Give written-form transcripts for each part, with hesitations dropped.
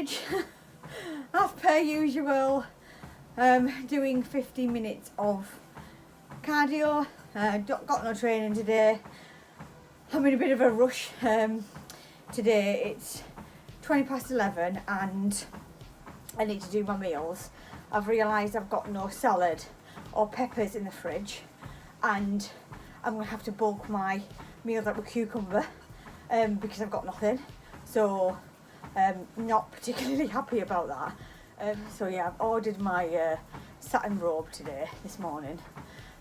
fridge, as per usual, doing 15 minutes of cardio. Got no training today. I'm in a bit of a rush. Today it's 11:20 and I need to do my meals. I've realised I've got no salad or peppers in the fridge, and I'm going to have to bulk my meals up with cucumber because I've got nothing. So not particularly happy about that. So yeah, I've ordered my satin robe today, this morning.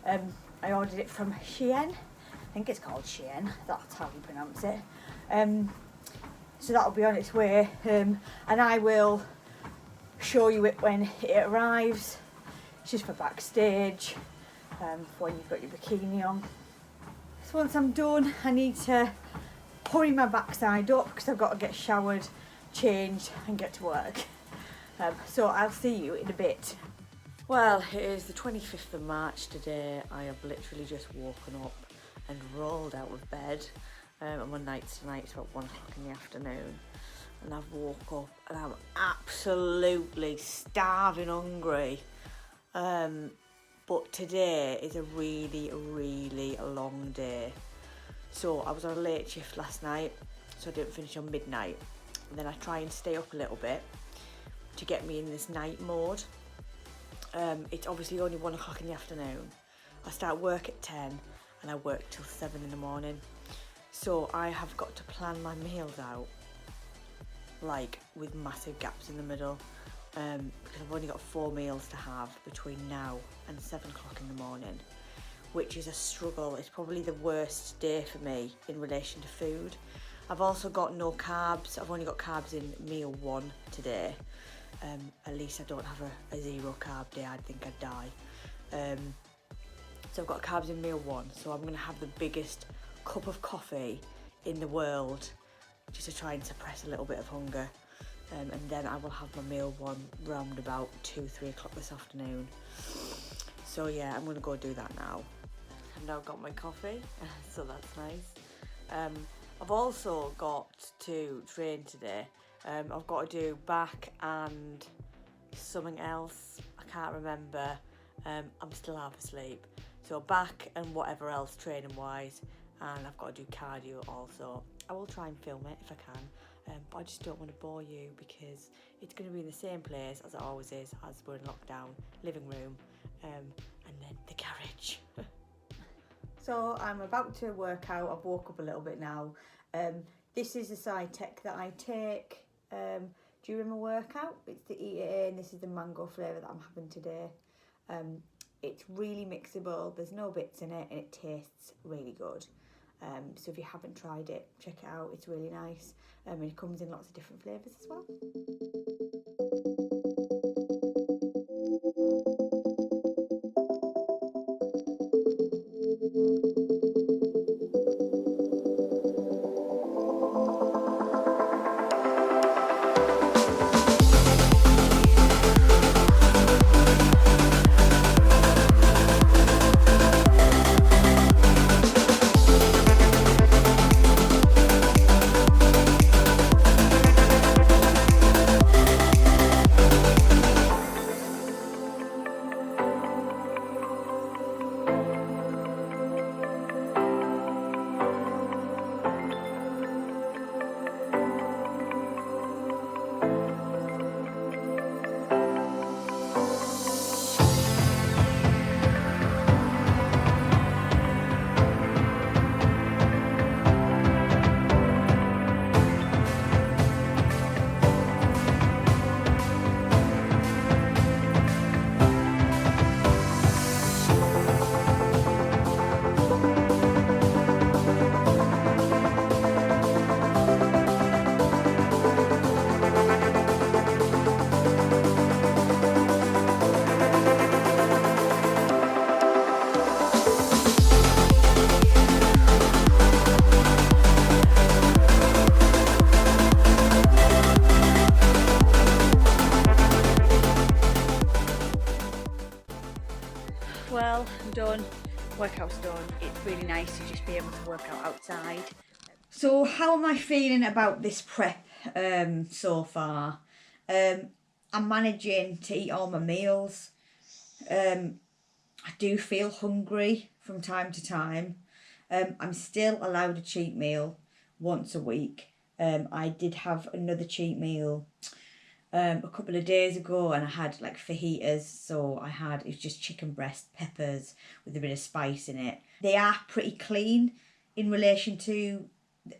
I ordered it from Shein. I think it's called Shein, that's how you pronounce it. So that'll be on its way, and I will show you it when it arrives. It's just for backstage, for when you've got your bikini on. So once I'm done, I need to hurry my backside up because I've got to get showered, changed and get to work. So I'll see you in a bit. Well, it is the 25th of March today. I have literally just woken up and rolled out of bed. I'm on nights tonight, it's about 1 o'clock in the afternoon. And I've woke up and I'm absolutely starving hungry. But today is a really, really long day. So I was on a late shift last night, so I didn't finish on midnight. And then I try and stay up a little bit to get me in this night mode. It's obviously only 1 o'clock in the afternoon. I start work at 10 and I work till 7 in the morning. So I have got to plan my meals out, like with massive gaps in the middle, because I've only got 4 meals to have between now and 7 o'clock in the morning, which is a struggle. It's probably the worst day for me in relation to food. I've also got no carbs. I've only got carbs in meal 1 today. At least I don't have a 0 carb day. I'd think I'd die. So I've got carbs in meal 1, so I'm going to have the biggest cup of coffee in the world just to try and suppress a little bit of hunger. And then I will have my meal 1 round about 2-3 o'clock this afternoon. So yeah, I'm going to go do that now. I've now got my coffee, so that's nice. I've also got to train today. I've got to do back and something else. I can't remember. I'm still half asleep. So back and whatever else training wise, and I've got to do cardio also. I will try and film it if I can, but I just don't want to bore you because it's going to be in the same place as it always is, as we're in lockdown, living room, and then the garage. So I'm about to work out. I've woke up a little bit now. This is the side tech that I take during my workout. It's the EAA, and this is the mango flavour that I'm having today. It's really mixable, there's no bits in it, and it tastes really good. So if you haven't tried it, check it out, it's really nice. And it comes in lots of different flavours as well. Well, I'm done. Workout's done. It's really nice to just be able to work out outside. So how am I feeling about this prep so far? I'm managing to eat all my meals. I do feel hungry from time to time. I'm still allowed a cheat meal once a week. I did have another cheat meal a couple of days ago, and I had like fajitas. So it was just chicken breast, peppers with a bit of spice in it. They are pretty clean in relation to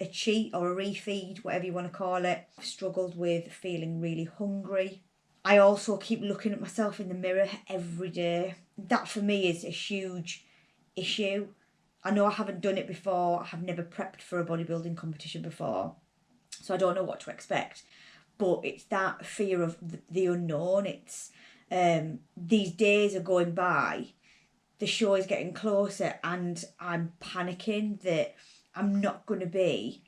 a cheat or a refeed, whatever you want to call it. I've struggled with feeling really hungry. I also keep looking at myself in the mirror every day. That for me is a huge issue. I know I haven't done it before. I have never prepped for a bodybuilding competition before, so I don't know what to expect. But it's that fear of the unknown. It's these days are going by, the show is getting closer, and I'm panicking that I'm not going to be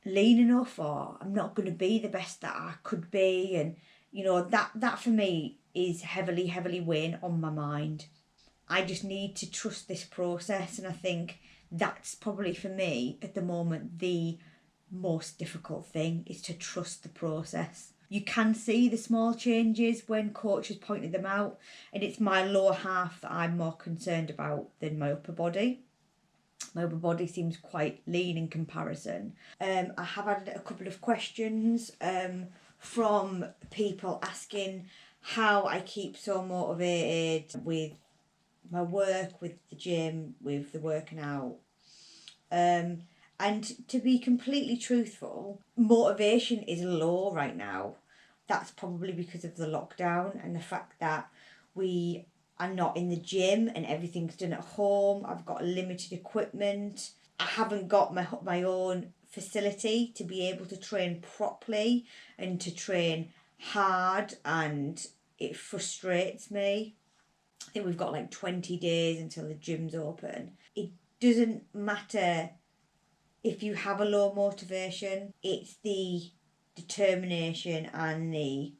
lean enough, or I'm not going to be the best that I could be. And that for me is heavily weighing on my mind. I just need to trust this process, and I think that's probably for me at the moment the most difficult thing, is to trust the process. You can see the small changes when coaches pointed them out, and it's my lower half that I'm more concerned about than my upper body. My upper body seems quite lean in comparison. I have had a couple of questions from people asking how I keep so motivated with my work, with the gym, with the working out. And to be completely truthful, motivation is low right now. That's probably because of the lockdown and the fact that we are not in the gym and everything's done at home. I've got limited equipment. I haven't got my own facility to be able to train properly and to train hard, and it frustrates me. I think we've got like 20 days until the gym's open. It doesn't matter if you have a low motivation, it's the determination and the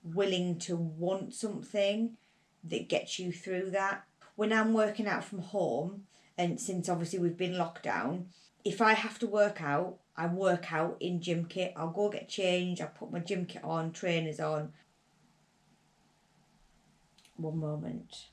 willing to want something that gets you through that. When I'm working out from home, and since obviously we've been locked down, if I have to work out, I work out in gym kit. I'll go get changed, I'll put my gym kit on, trainers on. One moment.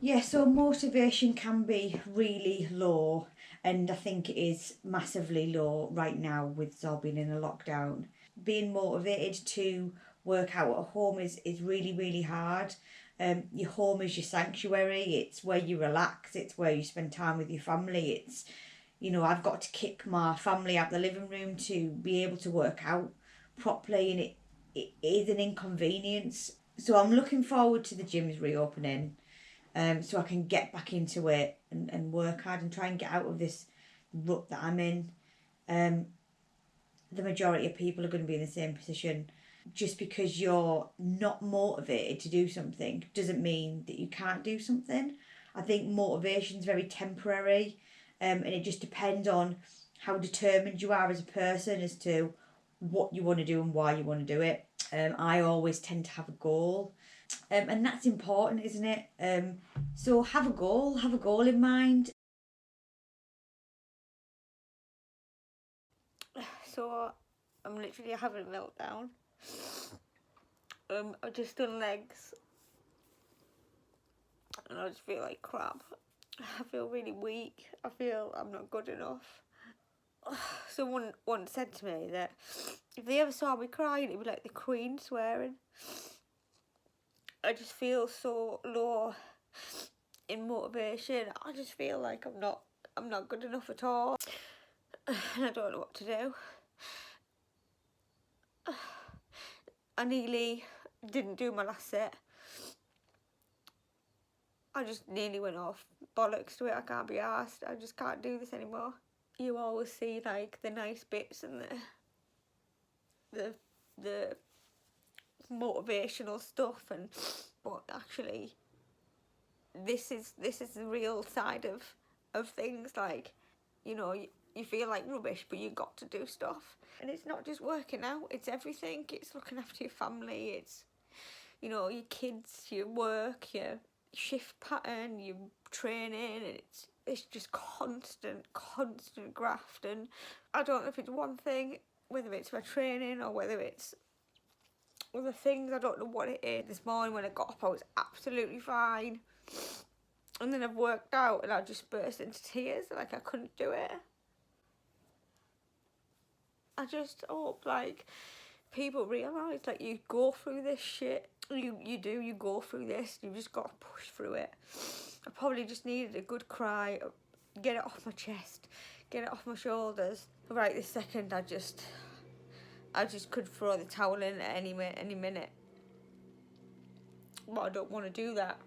Yeah, so motivation can be really low, and I think it is massively low right now with us all being in a lockdown. Being motivated to work out at home is really hard. Your home is your sanctuary. It's where you relax. It's where you spend time with your family. It's, I've got to kick my family out the living room to be able to work out properly, and it is an inconvenience. So I'm looking forward to the gyms reopening. So I can get back into it and work hard and try and get out of this rut that I'm in. The majority of people are going to be in the same position. Just because you're not motivated to do something doesn't mean that you can't do something. I think motivation is very temporary, and it just depends on how determined you are as a person as to what you want to do and why you want to do it. I always tend to have a goal. And that's important, isn't it? So have a goal in mind. So I'm literally having a meltdown. I've just done legs, and I just feel like crap. I feel really weak. I feel I'm not good enough. Someone once said to me that if they ever saw me crying, it'd be like the Queen swearing. I just feel so low in motivation. I just feel like I'm not good enough at all, and I don't know what to do. I nearly didn't do my last set. I just nearly went off. Bollocks to it, I can't be arsed. I just can't do this anymore. You always see like the nice bits and the motivational stuff, but actually this is the real side of things. Like, you feel like rubbish, but you got to do stuff. And it's not just working out, it's everything. It's looking after your family, it's, your kids, your work, your shift pattern, your training, and it's just constant graft. And I don't know if it's one thing whether it's my training or whether it's other things, I don't know what it is. This morning when I got up I was absolutely fine, and then I've worked out and I just burst into tears, like I couldn't do it. I just hope like people realise like you go through this shit. You go through this, you've just got to push through it. I probably just needed a good cry, get it off my chest, get it off my shoulders. Right this second I just could throw the towel in at any minute. But I don't want to do that.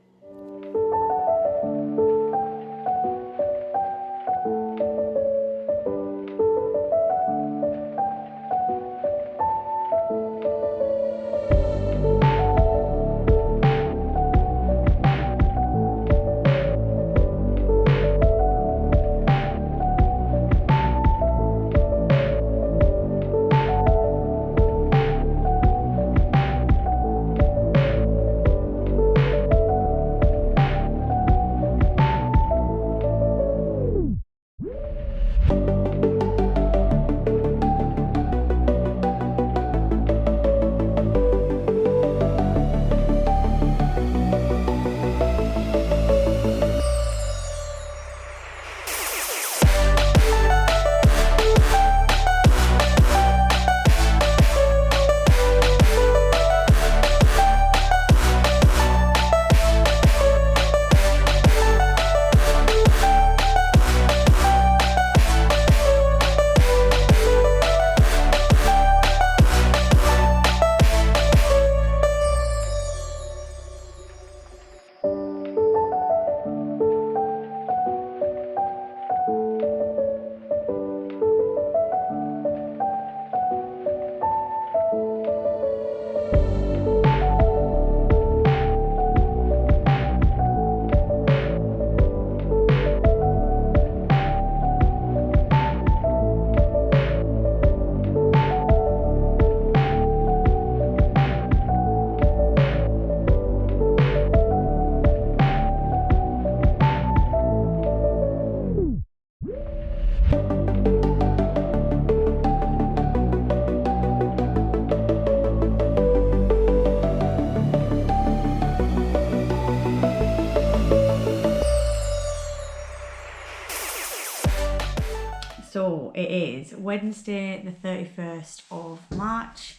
So it is Wednesday the 31st of March.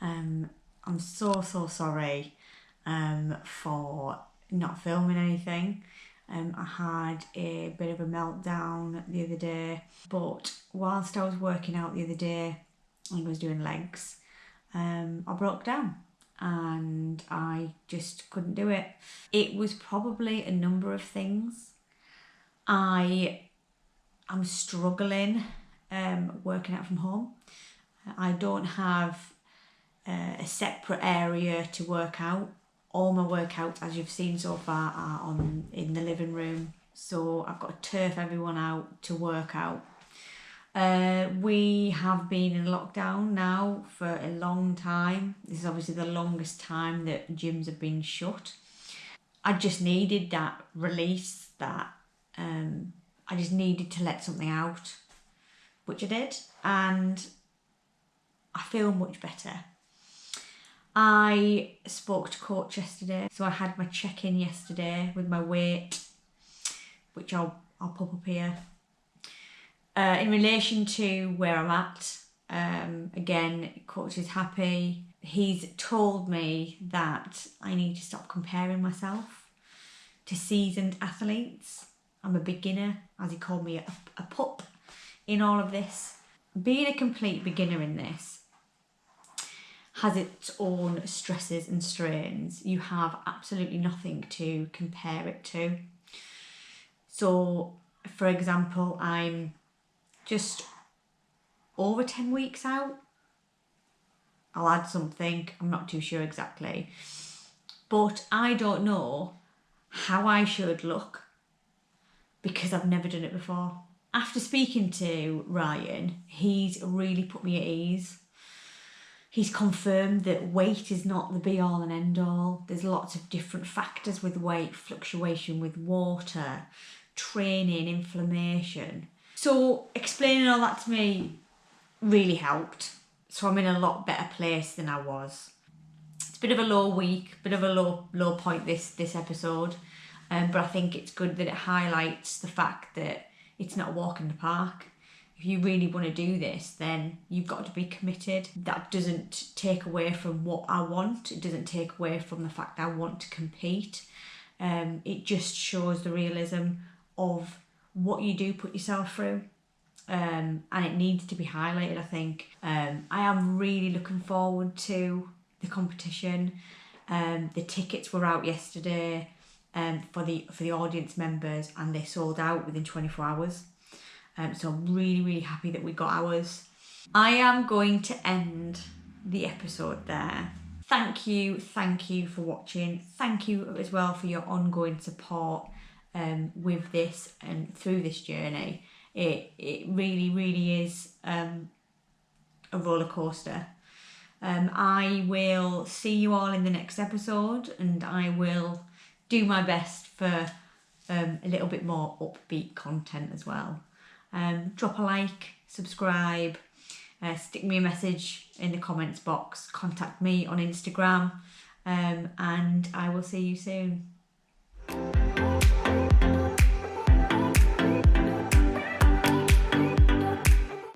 I'm so sorry for not filming anything. I had a bit of a meltdown the other day, but whilst I was working out the other day and was doing legs, I broke down and I just couldn't do it. It was probably a number of things. I'm struggling working out from home. I don't have a separate area to work out. All my workouts, as you've seen so far, are in the living room. So I've got to turf everyone out to work out. We have been in lockdown now for a long time. This is obviously the longest time that gyms have been shut. I just needed that release, that I just needed to let something out, which I did, and I feel much better. I spoke to coach yesterday, so I had my check-in yesterday with my weight, which I'll pop up here. In relation to where I'm at, again, coach is happy. He's told me that I need to stop comparing myself to seasoned athletes. I'm a beginner, as he called me, a pup in all of this. Being a complete beginner in this has its own stresses and strains. You have absolutely nothing to compare it to. So, for example, I'm just over 10 weeks out. I'll add something, I'm not too sure exactly. But I don't know how I should look because I've never done it before. After speaking to Ryan, he's really put me at ease. He's confirmed that weight is not the be all and end all. There's lots of different factors with weight, fluctuation with water, training, inflammation. So explaining all that to me really helped. So I'm in a lot better place than I was. It's a bit of a low week, bit of a low point this episode, but I think it's good that it highlights the fact that it's not a walk in the park. If you really want to do this, then you've got to be committed. That doesn't take away from what I want. It doesn't take away from the fact I want to compete. It just shows the realism of what you do put yourself through. And it needs to be highlighted, I think. I am really looking forward to the competition. The tickets were out yesterday for the audience members, and they sold out within 24 hours. So I'm really happy that we got ours. I am going to end the episode there. Thank you for watching. Thank you as well for your ongoing support with this and through this journey. It really is a roller coaster. I will see you all in the next episode, and I will do my best for a little bit more upbeat content as well. Drop a like, subscribe, stick me a message in the comments box, contact me on Instagram, and I will see you soon.